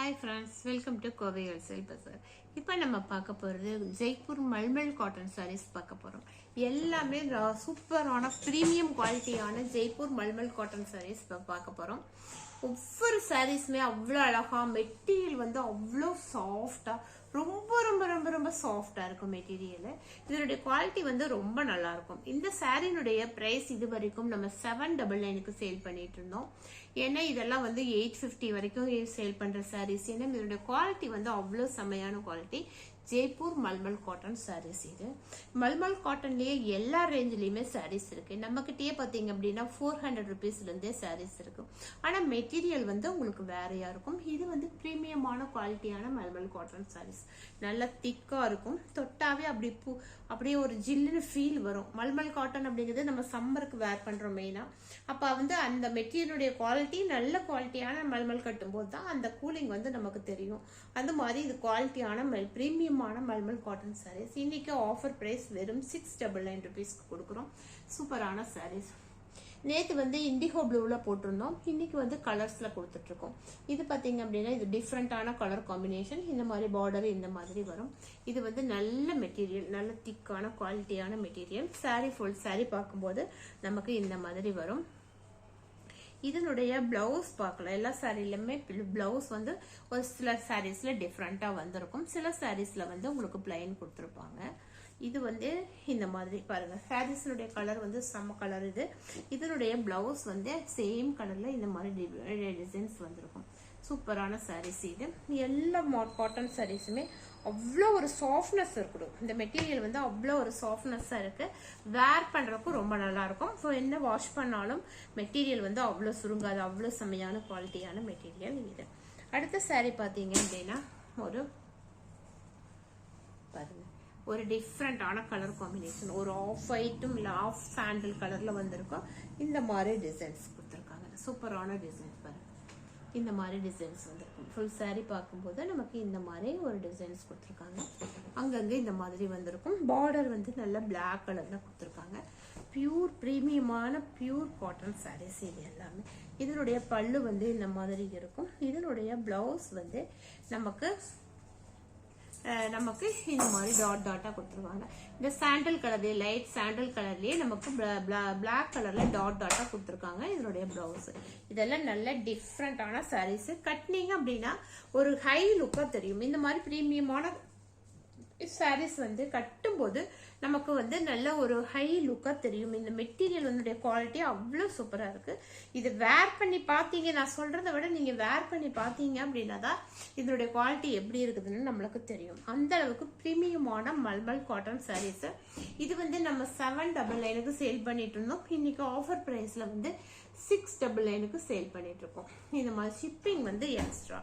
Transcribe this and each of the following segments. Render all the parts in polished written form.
Hi friends, welcome to Kovai Wholesale Bazaar. இப்போ நம்ம பார்க்க போகிறது ஜெய்ப்பூர் மல்மல் காட்டன் சாரீஸ் பார்க்க போகிறோம். எல்லாமே சூப்பரான ப்ரீமியம் குவாலிட்டியான ஜெய்ப்பூர் மல்மல் காட்டன் சாரீஸ் பார்க்க போகிறோம். ஒவ்வொரு சாரீஸுமே அவ்வளோ அழகா, மெட்டீரியல் வந்து அவ்வளோ சாஃப்டா, ரொம்ப ரொம்ப ரொம்ப ரொம்ப சாஃப்டா இருக்கும் மெட்டீரியல். இதனுடைய குவாலிட்டி வந்து ரொம்ப நல்லா இருக்கும். இந்த சாரியினுடைய பிரைஸ் இது வரைக்கும் நம்ம 799க்கு சேல் பண்ணிட்டு இருந்தோம். ஏன்னா இதெல்லாம் வந்து 850 வரைக்கும் சேல் பண்ற சாரீஸ். ஏன்னா இதனுடைய குவாலிட்டி வந்து அவ்வளோ செமையான குவாலிட்டி. ஜெய்ப்பூர் மல்மல் காட்டன் சாரீஸ். இது மல்மல் காட்டன்லயே எல்லா ரேஞ்சிலயுமே சாரீஸ் இருக்கு. நம்ம கிட்டயே பாத்தீங்க அப்படின்னா 400 ருபீஸ்ல இருந்தே சாரீஸ் இருக்கு. ஆனா மெட்டீரியல் வந்து உங்களுக்கு வேறையா இருக்கும். இது வந்து பிரீமியமான குவாலிட்டியான மல்மல் காட்டன் சாரீஸ். நல்லா திக்கா இருக்கும். தொட்டாவே அப்படியே ஒரு ஜில்லுன்னு ஃபீல் வரும். மல்மல் காட்டன் அப்படிங்கிறது நம்ம சம்மருக்கு வேர் பண்றோம் மெயினா. அப்ப வந்து அந்த மெட்டீரியலுடைய குவாலிட்டி நல்ல குவாலிட்டியான மல்மல் கட்டும் போது தான் அந்த கூலிங் வந்து நமக்கு தெரியும். அந்த மாதிரி இது குவாலிட்டியான பிரீமியமான மல்மல் காட்டன் சாரீஸ். இன்னைக்கு ஆஃபர் பிரைஸ் வெறும் 699 ருபீஸ்க்கு கொடுக்குறோம். சூப்பரான சாரீஸ். நேற்று வந்து இண்டிகோ ப்ளூவில் போட்டிருந்தோம். இன்னைக்கு வந்து கலர்ஸில் கொடுத்துட்டு இருக்கோம். இது பார்த்தீங்க அப்படின்னா இது டிஃப்ரெண்டான கலர் காம்பினேஷன். இந்த மாதிரி பார்டர் இந்த மாதிரி வரும். இது வந்து நல்ல மெட்டீரியல், நல்ல திக்கான குவாலிட்டியான மெட்டீரியல். சாரீ ஃபுல் சாரீ பார்க்கும்போது நமக்கு இந்த மாதிரி வரும். இதனுடைய பிளவுஸ் பார்க்கலாம். எல்லா சாரீலுமே பிளவுஸ் வந்து ஒரு சில சாரீஸ்ல டிஃப்ரெண்டா வந்திருக்கும். சில சாரீஸ்ல வந்து உங்களுக்கு பிளைன் கொடுத்துருப்பாங்க. இது வந்து இந்த மாதிரி பாருங்க. சாரீஸ்னுடைய கலர் வந்து செம்ம கலர். இதனுடைய பிளவுஸ் வந்து சேம் கலர்ல இந்த மாதிரி டிசைன்ஸ் வந்திருக்கும். சூப்பரான சாரீஸ். இது எல்லா காட்டன் சாரீஸுமே அவ்வளோ ஒரு சாஃப்ட்னஸ் இருக்கணும். இந்த மெட்டீரியல் வந்து அவ்வளோ ஒரு சாஃப்ட்னஸ்ஸாக இருக்கு. வேர் பண்ணுறதுக்கும் ரொம்ப நல்லா இருக்கும். ஸோ என்ன வாஷ் பண்ணாலும் மெட்டீரியல் வந்து அவ்வளோ சுருங்காது. அவ்வளோ செம்மையான குவாலிட்டியான மெட்டீரியல் இது. அடுத்த சாரீ பார்த்தீங்க அப்படின்னா ஒரு டிஃப்ரெண்டான கலர் காம்பினேஷன். ஒரு ஆஃப் ஒயிட்டும் இல்லை ஆஃப் சாண்டல் கலர்ல வந்திருக்கும். இந்த மாதிரி டிசைன்ஸ் கொடுத்துருக்காங்க. சூப்பரான டிசைன்ஸ் பாருங்க. இந்த மாதிரி டிசைன்ஸ் வந்திருக்கும். ஃபுல் சாரீ பார்க்கும்போது நமக்கு இந்த மாதிரி ஒரு டிசைன்ஸ் கொடுத்துருக்காங்க. அங்கங்க இந்த மாதிரி வந்திருக்கும். பார்டர் வந்து நல்ல பிளாக் கலர்ல கொடுத்துருக்காங்க. பியூர் பிரீமியமான பியூர் காட்டன் சாரீஸ் இது எல்லாமே. இதனுடைய பல்லு வந்து இந்த மாதிரி இருக்கும். இதனுடைய பிளவுஸ் வந்து நமக்கு இந்த மாதிரி டாட்டா கொடுத்துருவாங்க. இந்த சாண்டல் கலர்லயே, லைட் சாண்டல் கலர்லயே நமக்கு பிளாக் கலர்ல டாட்டா கொடுத்துருக்காங்க. இதனுடைய பிளவுஸ் இதெல்லாம் நல்ல டிஃப்ரெண்டான சாரீஸ். கட்டினீங்க அப்படின்னா ஒரு ஹை லுக்கா தெரியும். இந்த மாதிரி பிரீமியமான சாரீஸ் வந்து கட்டும் போது நமக்கு வந்து நல்ல ஒரு ஹை லுக்கா தெரியும். இந்த மெட்டீரியல் வந்து குவாலிட்டி அவ்வளோ சூப்பரா இருக்கு. இது வேர் பண்ணி பார்த்தீங்க, நான் சொல்றதை விட நீங்க வேர் பண்ணி பார்த்தீங்க அப்படின்னா தான் இதனுடைய குவாலிட்டி எப்படி இருக்குதுன்னு நம்மளுக்கு தெரியும். அந்த அளவுக்கு பிரீமியமான மல்மல் காட்டன் சாரீஸ். இது வந்து நம்ம 799க்கு சேல் பண்ணிட்டு இருந்தோம். இன்னைக்கு ஆஃபர் பிரைஸ்ல வந்து 699க்கு சேல் பண்ணிட்டு இருக்கோம். இந்த மாதிரி ஷிப்பிங் வந்து எக்ஸ்ட்ரா.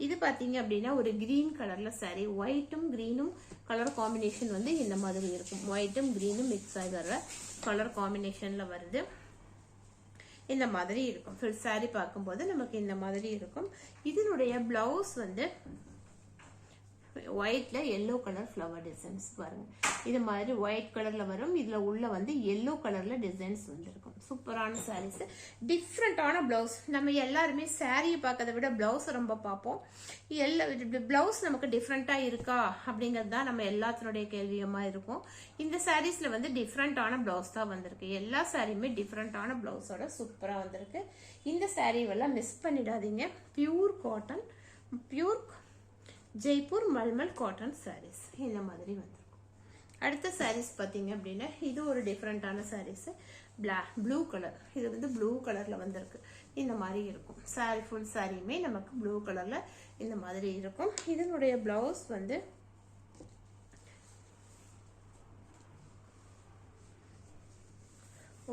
இது பாத்தீங்க அப்படின்னா ஒரு கிரீன் கலர்ல சாரி. ஒயிட்டும் கிரீனும் கலர் காம்பினேஷன் வந்து இந்த மாதிரி இருக்கும். ஒயிட்டும் கிரீனும் மிக்ஸ் ஆகிற கலர் காம்பினேஷன்ல வருது. இந்த மாதிரி இருக்கும். ஃபுல் சாரி பார்க்கும்போது நமக்கு இந்த மாதிரி இருக்கும். இதனுடைய பிளவுஸ் வந்து ஒயிட்ல எல்லோ கலர் ஃபிளவர் டிசைன்ஸ் பாருங்க. இது மாதிரி ஒயிட் கலர்ல வரும். இதுல உள்ள வந்து எல்லோ கலர்ல டிசைன்ஸ் வந்துருக்கும். சூப்பரான சாரீஸ். டிஃப்ரெண்டான பிளவுஸ். நம்ம எல்லாருமே சாரியை பார்க்கறத விட பிளவுஸ் ரொம்ப பார்ப்போம். பிளவுஸ் நமக்கு டிஃப்ரெண்டா இருக்கா அப்படிங்கிறது தான் நம்ம எல்லாத்தினுடைய கேள்வியமா இருக்கும். இந்த சாரீஸ்ல வந்து டிஃப்ரெண்டான பிளவுஸ் தான் வந்திருக்கு. எல்லா சாரியுமே டிஃப்ரெண்டான பிளவுஸோட சூப்பரா வந்திருக்கு. இந்த சாரீ எல்லாம் மிஸ் பண்ணிடாதீங்க. Pure cotton, pure Jaipur malmal cotton saris இந்த மாதிரி வந்திருக்கும். அடுத்த சாரீஸ் பார்த்தீங்க அப்படின்னா இது ஒரு டிஃப்ரெண்டான சாரீஸ். Blue colour. இது வந்து ப்ளூ கலர்ல வந்திருக்கு. இந்த மாதிரி இருக்கும். சாரி ஃபுல் சாரியுமே நமக்கு ப்ளூ கலர்ல இந்த மாதிரி இருக்கும். இதனுடைய பிளவுஸ் வந்து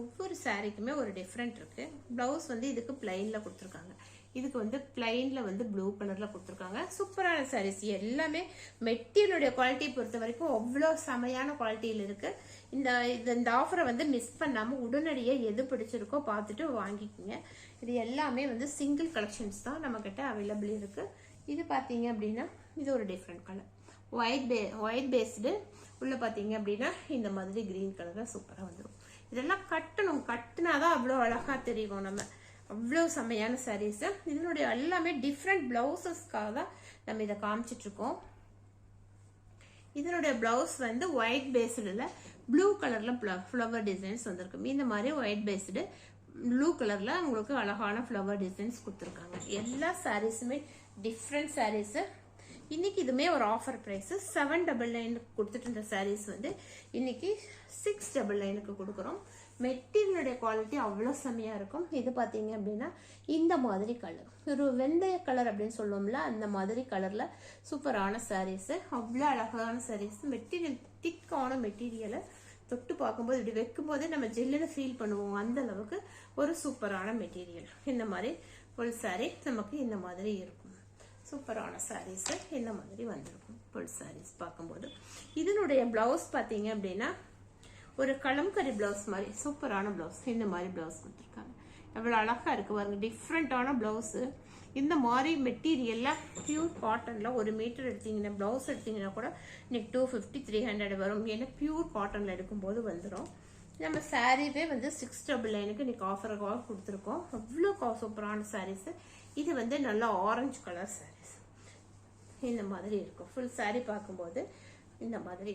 ஒவ்வொரு சாரிக்குமே ஒரு டிஃப்ரெண்ட் இருக்கு. பிளவுஸ் வந்து இதுக்கு பிளைன்ல கொடுத்துருக்காங்க. இதுக்கு வந்து பிளைன்ல வந்து ப்ளூ கலர்ல கொடுத்துருக்காங்க. சூப்பரான சாரீஸ். எல்லாமே மெட்டீரியலுடைய குவாலிட்டி பொறுத்த வரைக்கும் அவ்வளோ செமையான குவாலிட்டியில் இருக்கு. இந்த ஆஃபரை வந்து மிஸ் பண்ணாம உடனடியாக எது பிடிச்சிருக்கோ பார்த்துட்டு வாங்கிக்கோங்க. இது எல்லாமே வந்து சிங்கிள் கலெக்ஷன்ஸ் தான் நம்ம கிட்ட அவைலபிள் இருக்கு. இது பார்த்தீங்க அப்படின்னா இது ஒரு டிஃப்ரெண்ட் கலர். ஒயிட் பேஸ்டு உள்ள பார்த்தீங்க அப்படின்னா இந்த மாதிரி கிரீன் கலர்ல சூப்பராக வந்துடும். இதெல்லாம் கட்டணும். கட்டினாதான் அவ்வளோ அழகா தெரியும். நம்ம அவ்வளோ செம்மையான சாரீஸ். இதனுடைய எல்லாமே டிஃப்ரெண்ட் பிளவுசஸ்க்காக தான் நம்ம இதை காமிச்சிட்டு இருக்கோம். இதனுடைய பிளவுஸ் வந்து ஒயிட் பேஸ்டுல ப்ளூ கலர்ல ஃப்ளவர் டிசைன்ஸ் வந்திருக்கு. இந்த மாதிரி ஒயிட் பேஸ்டு ப்ளூ கலர்ல உங்களுக்கு அழகான ஃப்ளவர் டிசைன்ஸ் கொடுத்துருக்காங்க. எல்லா சாரீஸுமே டிஃப்ரெண்ட் சாரீஸ். இன்னைக்கு இதுமே ஒரு ஆஃபர் பிரைஸ் 799 கொடுத்துட்டு இருந்த சாரீஸ் வந்து இன்னைக்கு 699 கொடுக்குறோம். மெட்டீரியலுடைய குவாலிட்டி அவ்வளோ செம்மையா இருக்கும். இது பார்த்தீங்க அப்படின்னா இந்த மாதிரி கலர், ஒரு வெந்தய கலர் அப்படின்னு சொல்லுவோம்ல, அந்த மாதிரி கலர்ல சூப்பரான சாரீஸ், அவ்வளோ அழகான சாரீஸ். மெட்டீரியல் திக்கான மெட்டீரியலை தொட்டு பார்க்கும்போது இப்படி வைக்கும் போதே நம்ம ஜெல்லுன்னு ஃபீல் பண்ணுவோம். அந்த அளவுக்கு ஒரு சூப்பரான மெட்டீரியல். இந்த மாதிரி ஃபுல் சாரீ நமக்கு இந்த மாதிரி இருக்கும். சூப்பரான சாரீஸ் இந்த மாதிரி வந்திருக்கும் ஃபுல் சாரீஸ் பார்க்கும்போது. இதனுடைய பிளவுஸ் பார்த்தீங்க அப்படின்னா ஒரு கலம்கரி பிளவுஸ் மாதிரி சூப்பரான பிளவுஸ். இந்த மாதிரி பிளவுஸ் கொடுத்துருக்காங்க. எவ்வளோ அழகா இருக்கு பாருங்க, டிஃப்ரெண்டான பிளவுஸ். இந்த மாதிரி மெட்டீரியல்ல பியூர் காட்டன்ல 1 மீட்டர் எடுத்தீங்கன்னா பிளவுஸ் எடுத்தீங்கன்னா கூட இன்னைக்கு 250 300 வரும். ஏன்னா பியூர் காட்டன்ல எடுக்கும்போது வந்துடும். நம்ம சாரீவே வந்து 699 இன்னைக்கு ஆஃபருக்காக கொடுத்துருக்கோம். அவ்வளோ சூப்பரான சாரீஸ். இது வந்து நல்லா ஆரஞ்சு கலர் சாரீஸ் இந்த மாதிரி இருக்கும். ஃபுல் சாரீ பார்க்கும்போது இந்த மாதிரி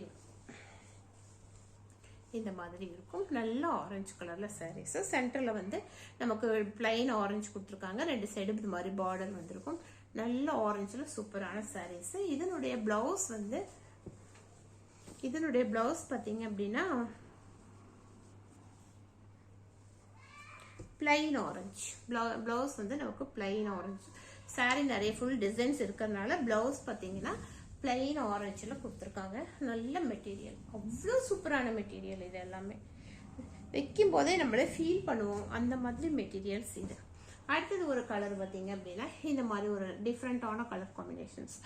இருக்கும். நல்ல ஆரஞ்சு கலர்ல சாரீஸ். சென்டர்ல வந்து நமக்கு பிளைன் ஆரஞ்சு கொடுத்துருக்காங்க. 2 சைடு இது மாதிரி பார்டர் வந்திருக்கும். நல்ல ஆரஞ்சுல சூப்பரான சாரீஸ். இதனுடைய பிளவுஸ் பாத்தீங்க அப்படின்னா பிளைன் ஆரஞ்சு பிளவுஸ் வந்து நமக்கு பிளைன் ஆரஞ்சு. சாரீ நிறைய ஃபுல் டிசைன்ஸ் இருக்கிறதுனால பிளவுஸ் பாத்தீங்கன்னா பிளைன் ஆரஞ்சுல கொடுத்துருக்காங்க. நல்ல மெட்டீரியல், அவ்வளோ சூப்பரான மெட்டீரியல். இது எல்லாமே வைக்கும் போதே நம்மளே ஃபீல் பண்ணுவோம் அந்த மாதிரி மெட்டீரியல்ஸ் இது. அடுத்தது ஒரு கலர் பார்த்தீங்க அப்படின்னா இந்த மாதிரி ஒரு டிஃப்ரெண்டான கலர் காம்பினேஷன்ஸ்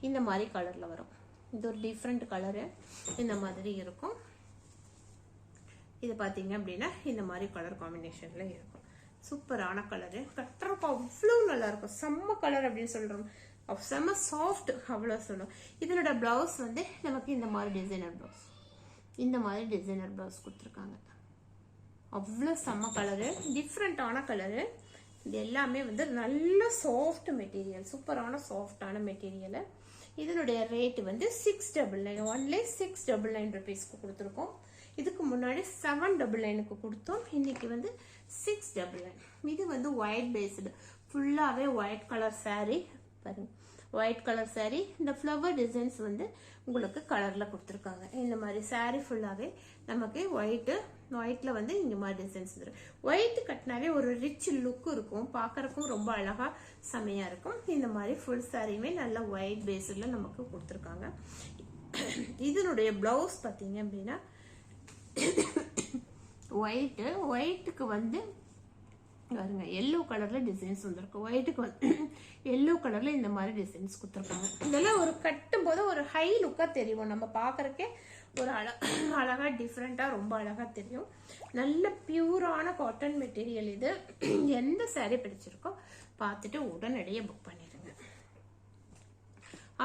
இந்த மாதிரி கலர்ல வரும். இது ஒரு டிஃப்ரெண்ட் கலரு இந்த மாதிரி இருக்கும். இது பார்த்தீங்க அப்படின்னா இந்த மாதிரி கலர் காம்பினேஷன்ல இருக்கும். சூப்பரான கலரு, கட்டுறப்போ அவ்வளோ நல்லா இருக்கும். செம்ம கலர் அப்படின்னு சொல்றோம், செம்ம சாஃப்ட் அவ்வளோ சொல்லும். இதனோட பிளவுஸ் வந்து நமக்கு இந்த மாதிரி டிசைனர் பிளவுஸ் கொடுத்துருக்காங்க. அவ்வளோ செம்ம கலரு, டிஃப்ரெண்டான கலரு. இது எல்லாமே வந்து நல்ல சாஃப்ட் மெட்டீரியல், சூப்பரான சாஃப்டான மெட்டீரியல். இதனுடைய ரேட் வந்து 699, ஒன்லி 699 ருபீஸ்க்கு கொடுத்துருக்கோம். இதுக்கு முன்னாடி 799க்கு கொடுத்தோம். இன்னைக்கு வந்து 699. இது வந்து ஒயிட் பேஸ்டு, ஃபுல்லாவே ஒயிட் கலர் சாரீ பாருங்க. ஒயிட் கலர் சாரீ, இந்த ஃப்ளவர் டிசைன்ஸ் வந்து உங்களுக்கு கலர்ல கொடுத்துருக்காங்க. இந்த மாதிரி சாரீ ஃபுல்லாவே நமக்கு ஒயிட்ல வந்து இந்த மாதிரி டிசைன்ஸ் வந்துடும். ஒயிட் கட்டினாலே ஒரு ரிச் லுக் இருக்கும், பார்க்கறதுக்கும் ரொம்ப அழகா செமையா இருக்கும். இந்த மாதிரி ஃபுல் சாரியுமே நல்ல ஒயிட் பேஸ்ல நமக்கு கொடுத்துருக்காங்க. இதனுடைய பிளவுஸ் பார்த்தீங்க அப்படின்னா ஒயிட்டுக்கு வந்து பாருங்க எல்லோ கலர்ல டிசைன்ஸ் வந்திருக்கு. ஒயிட்டுக்கு வந்து எல்லோ கலர்ல இந்த மாதிரி டிசைன்ஸ் கொடுத்துருக்காங்க. இதெல்லாம் ஒரு கட்டும் போது ஒரு ஹை லுக்கா தெரியும், நம்ம பாக்குறதுக்கே ஒரு அழகா டிஃப்ரெண்டா ரொம்ப அழகா தெரியும். நல்ல பியூரான காட்டன் மெட்டீரியல் இது. எந்த சாரீ பிடிச்சிருக்கோ பார்த்துட்டு உடனடியே புக் பண்ணிடுங்க.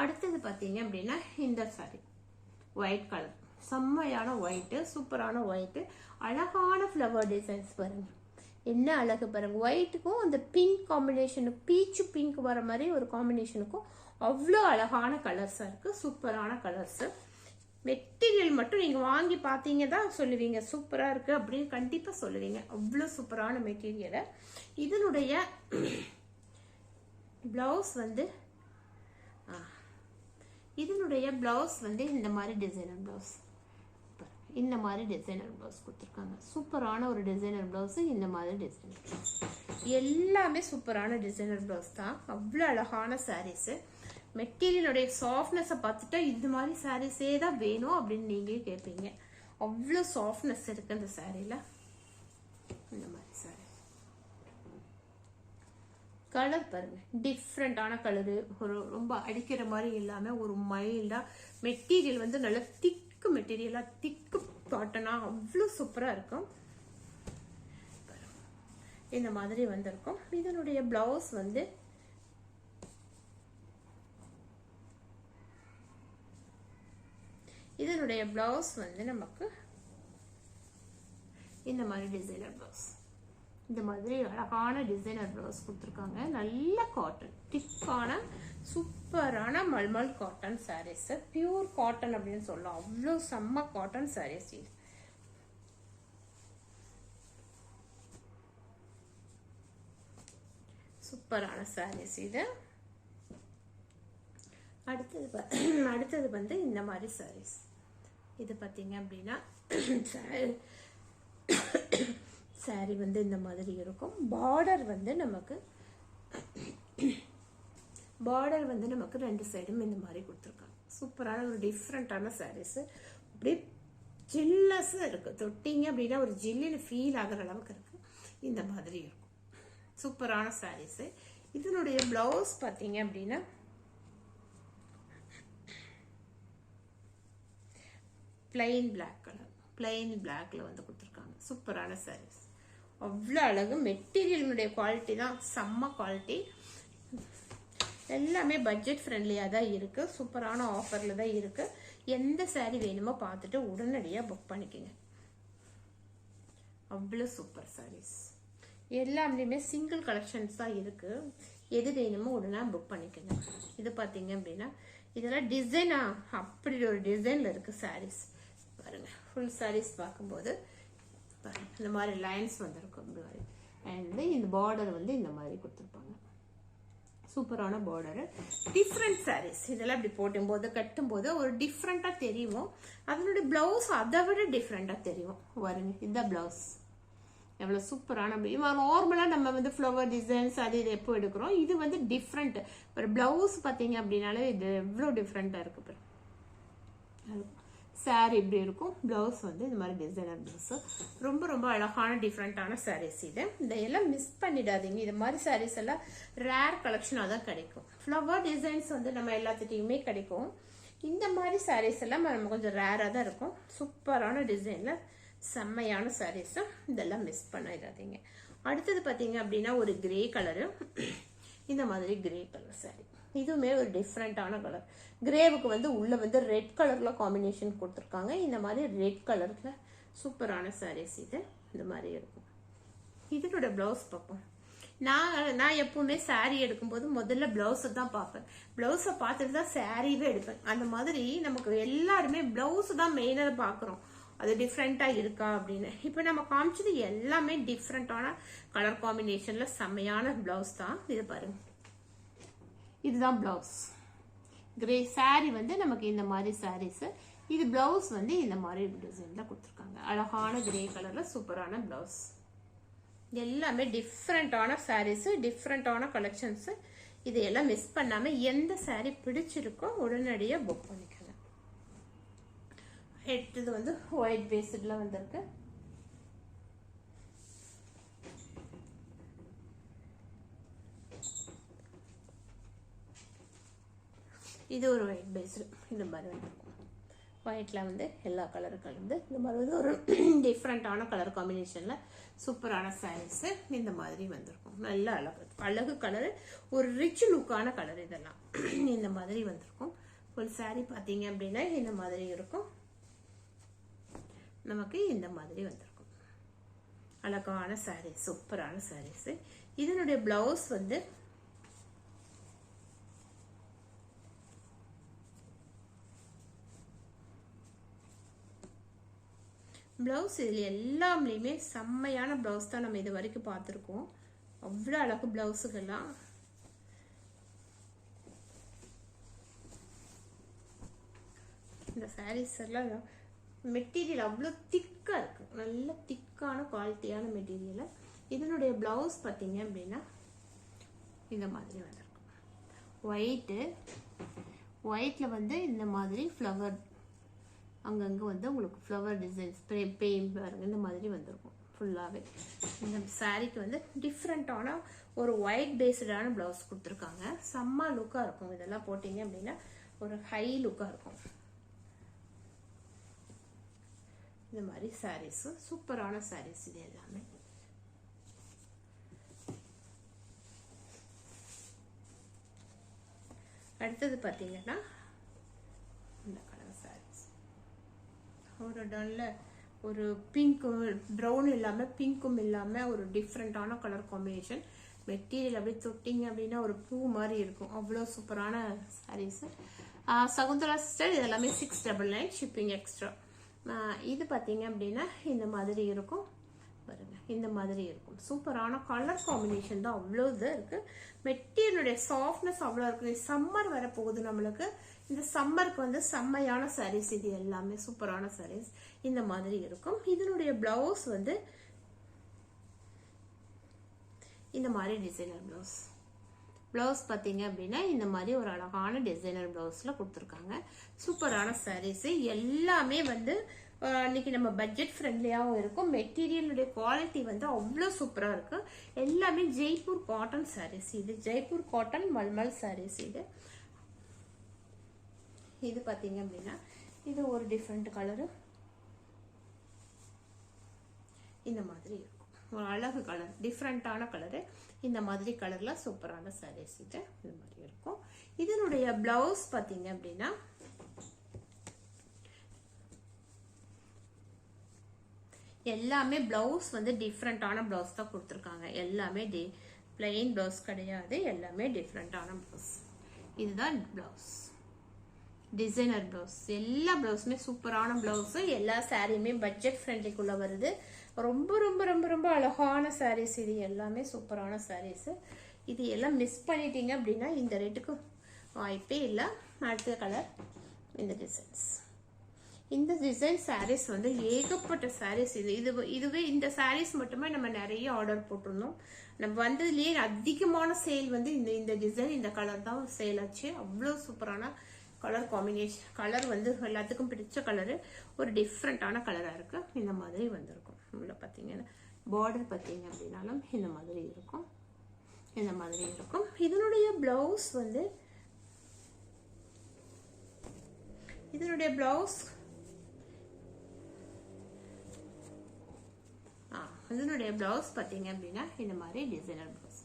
அடுத்தது பாத்தீங்க அப்படின்னா இந்த சாரீ ஒயிட் கலர், செம்மையான ஒயிட், சூப்பரான ஒயிட், அழகான ஃப்ளவர் டிசைன்ஸ் பாருங்க. என்ன அழகு பாருங்க. ஒயிட்டுக்கும் அந்த பிங்க் காம்பினேஷனுக்கு, பீச்சு பிங்க் வர மாதிரி ஒரு காம்பினேஷனுக்கும் அவ்வளோ அழகான கலர்ஸா இருக்கு. சூப்பரான கலர்ஸ். மெட்டீரியல் மட்டும் நீங்க வாங்கி பார்த்தீங்க தான் சொல்லுவீங்க சூப்பரா இருக்கு அப்படின்னு கண்டிப்பா சொல்லுவீங்க. அவ்வளோ சூப்பரான மெட்டீரியல். இதனுடைய பிளவுஸ் வந்து இந்த மாதிரி டிசைனர் பிளவுஸ், இந்த மாதிரி டிசைனர் பிளவுஸ் கொடுத்துருக்காங்க. சூப்பரான ஒரு டிசைனர் பிளவுஸ். இந்த மாதிரி டிசைனர் பிளவுஸ் எல்லாமே சூப்பரான டிசைனர் பிளவுஸ் தான். அவ்வளோ அழகான சாரீஸ். மெட்டீரியலுடைய சாஃப்ட்னஸை பார்த்துட்டா இந்த மாதிரி சாரீஸே தான் வேணும் அப்படின்னு நீங்களே கேட்பீங்க. அவ்வளோ சாஃப்ட்னஸ் இருக்கு அந்த சாரீல. இந்த மாதிரி சாரீ கலர் பாருங்க, டிஃப்ரெண்டான கலரு, ஒரு ரொம்ப அடிக்கிற மாதிரி இல்லாம ஒரு மைல்டா, மெட்டீரியல் வந்து நல்ல திக்கு மெட்டீரியலா, திக்கு காட்டனா அவ்வளோ சூப்பரா இருக்கும். இந்த மாதிரி வந்திருக்கும். இதனுடைய பிளவுஸ் வந்து நமக்கு இந்த மாதிரி டிசைனர் பிளவுஸ் இந்த மாதிரி அழகான டிசைனர் ப்ளவுஸ் கொடுத்துருக்காங்க. நல்ல காட்டன், திக்கான சூப்பரான malmal cotton saris. Pure cotton அப்படின்னு சொல்லலாம். அவ்வளோ செம்ம காட்டன் சாரீஸ் இது. சூப்பரான சாரீஸ் இது. அடுத்தது வந்து இந்த மாதிரி சாரீஸ். இது பார்த்தீங்க அப்படின்னா சாரி வந்து இந்த மாதிரி இருக்கும். பார்டர் வந்து நமக்கு ரெண்டு சைடும் இந்த மாதிரி கொடுத்துருக்காங்க. சூப்பரான ஒரு டிஃப்ரெண்டான சாரீஸ். அப்படியே ஜில்லஸாக இருக்கு. தொட்டிங்க அப்படின்னா ஒரு ஜில்லுன்னு ஃபீல் ஆகிற அளவுக்கு இருக்கு. இந்த மாதிரி இருக்கும். சூப்பரான சாரீஸ். இதனுடைய பிளவுஸ் பார்த்தீங்க அப்படின்னா பிளைன் பிளாக் கலர், பிளைன் பிளாக்ல வந்து கொடுத்துருக்காங்க. சூப்பரான சாரீஸ். அவ்வளோ அழகு. மெட்டீரியலுடைய குவாலிட்டி தான் செம்ம குவாலிட்டி. எல்லாமே பட்ஜெட் ஃப்ரெண்ட்லியாக தான் இருக்கு. சூப்பரான ஆஃபர்ல தான் இருக்கு. எந்த சாரீ வேணுமோ பார்த்துட்டு உடனடியாக புக் பண்ணிக்கோங்க. அவ்வளோ சூப்பர் சாரீஸ். எல்லாமே சிங்கிள் கலெக்ஷன்ஸ் தான் இருக்கு. எது வேணுமோ உடனே புக் பண்ணிக்கோங்க. இது பார்த்தீங்க அப்படின்னா இதெல்லாம் டிசைனா அப்படி ஒரு டிசைன்ல இருக்கு சாரீஸ். பாருங்க, ஃபுல் சாரீஸ் பார்க்கும்போது பாருங்க இந்த மாதிரி லைன்ஸ் வந்துருக்கும். அண்ட் இந்த பார்டர் வந்து இந்த மாதிரி கொடுத்துருப்பாங்க. சூப்பரான பார்டரு. டிஃப்ரெண்ட் சாரீஸ். இதெல்லாம் இப்படி போட்டும்போது கட்டும்போது ஒரு டிஃப்ரெண்டா தெரியும். அதனுடைய பிளவுஸ் அதை விட டிஃப்ரெண்டா தெரியும். பாருங்க, இதுதான் பிளவுஸ். எவ்வளோ சூப்பரான நார்மலாக நம்ம வந்து ஃப்ளவர் டிசைன்ஸ் அது இது எப்போ எடுக்கிறோம். இது வந்து டிஃப்ரெண்ட். ஒரு பிளவுஸ் பார்த்தீங்க அப்படின்னாலே இது எவ்வளோ டிஃப்ரெண்ட்டாக இருக்கு. சாரி இப்படி இருக்கும். பிளவுஸ் வந்து இந்த மாதிரி டிசைனர் பிளவுஸ். ரொம்ப ரொம்ப அழகான டிஃப்ரெண்டான சாரீஸ் இது. இதையெல்லாம் மிஸ் பண்ணிடாதீங்க. இது மாதிரி சாரீஸ் எல்லாம் ரேர் கலெக்ஷனாக தான் கிடைக்கும். ஃப்ளவர் டிசைன்ஸ் வந்து நம்ம எல்லாத்துட்டையுமே கிடைக்கும். இந்த மாதிரி சாரீஸ் எல்லாம் நம்ம கொஞ்சம் ரேராக தான் இருக்கும். சூப்பரான டிசைன்ல செம்மையான சாரீஸ். இதெல்லாம் மிஸ் பண்ணிடாதீங்க. அடுத்தது பார்த்தீங்க அப்படின்னா ஒரு கிரே கலரு. இந்த மாதிரி கிரே கலர் சாரி. இதுவுமே ஒரு டிஃப்ரெண்டான கலர். கிரேவுக்கு வந்து உள்ள வந்து ரெட் கலர்ல காம்பினேஷன் கொடுத்துருக்காங்க. இந்த மாதிரி ரெட் கலர்ல சூப்பரான சாரீஸ் இது. இந்த மாதிரி இருக்கும். இதனோட பிளவுஸ் பார்ப்போம். நான் எப்பவுமே சாரீ எடுக்கும்போது முதல்ல பிளவுஸை தான் பார்ப்பேன். பிளவுஸை பார்த்துட்டு தான் சாரீவே எடுப்பேன். அந்த மாதிரி நமக்கு எல்லாருமே பிளவுஸ் தான் மெயினாக பார்க்குறோம். அது டிஃப்ரெண்டா இருக்கா அப்படின்னு. இப்போ நம்ம காமிச்சது எல்லாமே டிஃப்ரெண்டான கலர் காம்பினேஷன்ல செம்மையான பிளவுஸ் தான். இது பாருங்க, இதுதான் பிளவுஸ். கிரே சாரி வந்து நமக்கு இந்த மாதிரி சாரீஸ். இது பிளவுஸ் வந்து இந்த மாதிரி டிசைன்ல கொடுத்துருக்காங்க. அழகான கிரே கலர்ல சூப்பரான பிளவுஸ். எல்லாமே டிஃப்ரெண்டான சாரீஸ், டிஃப்ரெண்டான கலெக்ஷன்ஸ். இதையெல்லாம் மிஸ் பண்ணாம எந்த சாரீ பிடிச்சிருக்கோ உடனடியாக புக் பண்ணிக்கோங்க. இது வந்து ஒயிட் பேஸ்ட்ல வந்திருக்கு. இது ஒரு ஒயிட் பேஸ்ட். இந்த மாதிரி வந்திருக்கும். ஒயிட்ல வந்து எல்லா கலரும் கலந்து இந்த மாதிரி வந்து ஒரு டிஃப்ரெண்டான கலர் காம்பினேஷன்ல சூப்பரான சாரீஸ் இந்த மாதிரி வந்திருக்கும். நல்ல அழகு கலரு, ஒரு ரிச் லுக்கான கலர். இதெல்லாம் இந்த மாதிரி வந்திருக்கும். ஃபுல் சாரீ பார்த்தீங்க அப்படின்னா இந்த மாதிரி இருக்கும். நமக்கு இந்த மாதிரி வந்திருக்கும். அழகான சாரீ, சூப்பரான சாரீஸ். இதனுடைய பிளவுஸ் வந்து பிளவுஸ் இதுல எல்லாமே செம்மையான பிளவுஸ் தான் நம்ம இது வரைக்கும் பார்த்துருக்கோம். அவ்வளோ அழகு பிளவுஸுகள்லாம். இந்த சாரீஸ் எல்லாம் மெட்டீரியல் அவ்வளோ திக்கா இருக்கு. நல்ல திக்கான குவாலிட்டியான மெட்டீரியல். இதனுடைய பிளவுஸ் பார்த்தீங்க அப்படின்னா இந்த மாதிரி வந்திருக்கும். ஒயிட்ல வந்து இந்த மாதிரி ஃப்ளவர் அங்கங்கே வந்து உங்களுக்கு ஃப்ளவர் டிசைன்ஸ் பெயிண்ட் பாருங்க இந்த மாதிரி வந்திருக்கும். ஃபுல்லாகவே இந்த சாரீக்கு வந்து டிஃப்ரெண்ட்டான ஒரு ஒயிட் பேஸ்டான ப்ளவுஸ் கொடுத்துருக்காங்க. செம்ம லுக்காக இருக்கும். இதெல்லாம் போட்டிங்க அப்படின்னா ஒரு ஹை லுக்காக இருக்கும். இந்த மாதிரி சாரீஸ் சூப்பரான சாரீஸ் இது எல்லாமே. அடுத்தது பார்த்தீங்கன்னா இந்த கலர் சாரீஸ் ஒரு டன்ல ஒரு பிங்க் ப்ரௌன் இல்லாமல் பிங்க்கும் இல்லாமல் ஒரு டிஃப்ரெண்ட்டான கலர் காம்பினேஷன். மெட்டீரியல் அப்படியே தொட்டிங்க அப்படின்னா ஒரு பூ மாதிரி இருக்கும். அவ்வளோ சூப்பரான சாரீஸ். சகுந்தலா சிஸ்டர் இது எல்லாமே 699 ஷிப்பிங் எக்ஸ்ட்ரா. இது பார்த்தீங்க அப்படின்னா இந்த மாதிரி இருக்கும் பாருங்க, இந்த மாதிரி இருக்கும். சூப்பரான கலர் காம்பினேஷன் தான், அவ்வளோ இதாக இருக்குது. மெட்டீரியலுடைய சாஃப்ட்னஸ் அவ்வளோ இருக்குது. சம்மர் வரப்போகுது நம்மளுக்கு. இந்த சம்மருக்கு வந்து செம்மையான சாரீஸ் இது எல்லாமே, சூப்பரான சாரீஸ் இந்த மாதிரி இருக்கும். இதனுடைய பிளவுஸ் வந்து இந்த மாதிரி டிசைனர் பிளவுஸ். பிளவுஸ் பார்த்தீங்க அப்படின்னா இந்த மாதிரி ஒரு அழகான டிசைனர் பிளவுஸில் கொடுத்துருக்காங்க. சூப்பரான சாரீஸு எல்லாமே வந்து இன்னைக்கு நம்ம பட்ஜெட் ஃப்ரெண்ட்லியாகவும் இருக்கும். மெட்டீரியலுடைய குவாலிட்டி வந்து அவ்வளோ சூப்பராக இருக்குது. எல்லாமே ஜெய்ப்பூர் காட்டன் சாரீஸ். இது ஜெய்ப்பூர் காட்டன் மல்மல் சாரீஸ். இது பார்த்தீங்க அப்படின்னா இது ஒரு டிஃப்ரெண்ட் கலரு, இந்த மாதிரி இருக்கும். ஒரு அழகு கலர், டிஃப்ரெண்டான கலரு. இந்த மாதிரி கலர்ல சூப்பரான சாரீஸ் இது மாதிரி இருக்கும். இதனுடைய பிளவுஸ் பார்த்தீங்க அப்படின்னா எல்லாமே பிளவுஸ் வந்து டிஃப்ரெண்டான பிளவுஸ் தான் கொடுத்துருக்காங்க. எல்லாமே பிளெயின் பிளவுஸ் கிடையாது, எல்லாமே டிஃப்ரெண்டான பிளவுஸ். இதுதான் பிளவுஸ், டிசைனர் பிளவுஸ். எல்லா பிளவுஸுமே சூப்பரான பிளவுஸ். எல்லா சாரியுமே பட்ஜெட் ஃப்ரெண்ட்லிக்குள்ள வருது. ரொம்ப ரொம்ப ரொம்ப ரொம்ப அழகான சாரீஸ். இது எல்லாமே சூப்பரான சாரீஸ். இது எல்லாம் மிஸ் பண்ணிட்டீங்க அப்படின்னா இந்த ரேட்டுக்கு வாய்ப்பே இல்லை. அடுத்த கலர், இந்த டிசைன்ஸ். இந்த டிசைன் சாரீஸ் வந்து ஏகப்பட்ட சாரீஸ். இதுவே இந்த சாரீஸ் மட்டுமே நம்ம நிறைய ஆர்டர் போட்டிருந்தோம். நம்ம வந்ததுலேயே அதிகமான சேல் வந்து இந்த டிசைன், இந்த கலர் தான் சேல் ஆச்சு. அவ்வளோ சூப்பரான கலர் காம்பினேஷன். கலர் வந்து எல்லாத்துக்கும் பிடிச்ச கலரு, ஒரு டிஃப்ரெண்டான கலராக இருக்குது. இந்த மாதிரி வந்திருக்கும். உள்ள பார்த்தீங்கன்னா பார்டர் பார்த்தீங்க அப்படின்னாலும் இந்த மாதிரி இருக்கும், இந்த மாதிரி இருக்கும். இதனுடைய பிளவுஸ் வந்து இதனுடைய பிளவுஸ் இதனுடைய பிளவுஸ் பார்த்தீங்க அப்படின்னா இந்த மாதிரி டிசைனர் பிளவுஸ்.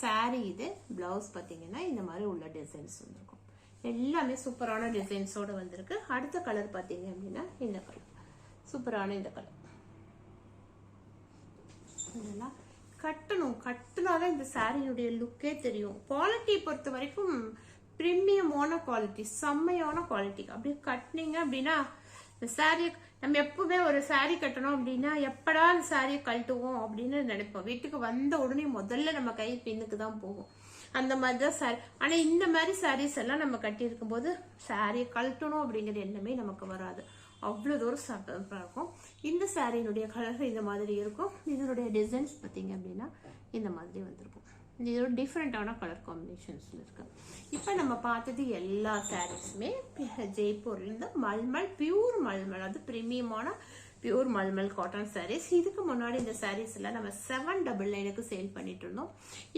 சாரி இது பிளவுஸ் பார்த்தீங்கன்னா இந்த மாதிரி உள்ள டிசைன்ஸ் வந்துருக்கும். எல்லாமே சூப்பரான டிசைன்ஸோட வந்திருக்கு. அடுத்த கலர் பார்த்தீங்க அப்படின்னா இந்த கலர், சூப்பரான இந்த கலர். இதெல்லாம் கட்டுனாதான் இந்த சாரியுடைய லுக்கே தெரியும். குவாலிட்டி பொறுத்த வரைக்கும் பிரீமியமான குவாலிட்டி, செம்மையான குவாலிட்டி. அப்படி கட்டினீங்க அப்படின்னா இந்த சாரியை நம்ம எப்பவுமே ஒரு சாரி கட்டணும் அப்படின்னா எப்படா அந்த சாரியை கழட்டுவோம் அப்படின்னு நினைப்போம். வீட்டுக்கு வந்த உடனே முதல்ல நம்ம கை பின்னுக்கு தான் போகும். அந்த மாதிரி தான் சாரி. ஆனால் இந்த மாதிரி சாரீஸ் எல்லாம் நம்ம கட்டியிருக்கும் போது சாரியை கழட்டணும் அப்படிங்கிற எண்ணமே நமக்கு வராது. அவ்வளோ தூரம் சூப்பராக இருக்கும். இந்த சாரியினுடைய கலர் இந்த மாதிரி இருக்கும். இதனுடைய டிசைன்ஸ் பார்த்தீங்க அப்படின்னா இந்த மாதிரி வந்திருக்கும். இது ஒரு டிஃப்ரெண்டான கலர் காம்பினேஷன்ஸில் இருக்கு. இப்போ நம்ம பார்த்தது எல்லா சாரீஸுமே ஜெய்ப்பூர்லேருந்து மல்மல், பியூர் மல்மல், அது ப்ரீமியமான பியூர் மல்மல் காட்டன் சாரீஸ். இதுக்கு முன்னாடி இந்த சாரீஸ் எல்லாம் நம்ம 799க்கு சேல் பண்ணிட்டு இருந்தோம்.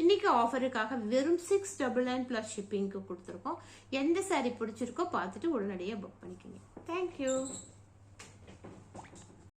இன்னைக்கு ஆஃபருக்காக வெறும் 699 ப்ளஸ் ஷிப்பிங்க்கு கொடுத்துருக்கோம். எந்த சாரீ பிடிச்சிருக்கோ பார்த்துட்டு உடனடியாக புக் பண்ணிக்கோங்க. தேங்க்யூ.